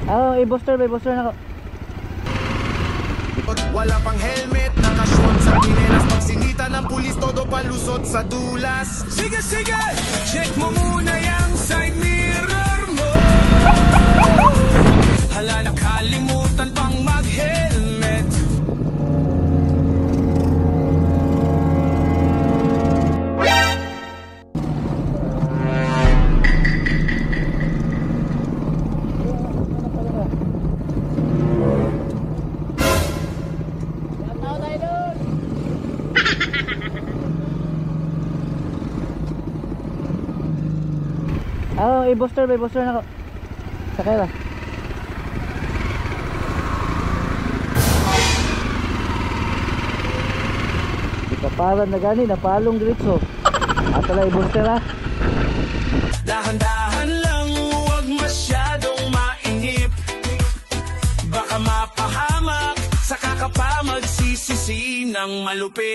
i-booster na ko. Wala pang helmet, nakashoot sa pinelas. Pag sinita ng pulis, todo palusot sa dulas. Sige, sige, check mo muna yung side mirror mo. Hala, nakalimutan pang mag-helmet. I-booster na ko. Sakay ba? Ipaparan na gani, napalong diretso. Ato lang i-booster ha. Dahan-dahan lang, huwag masyadong mainip. Baka mapahamak, saka ka pa magsisisi ng malupit.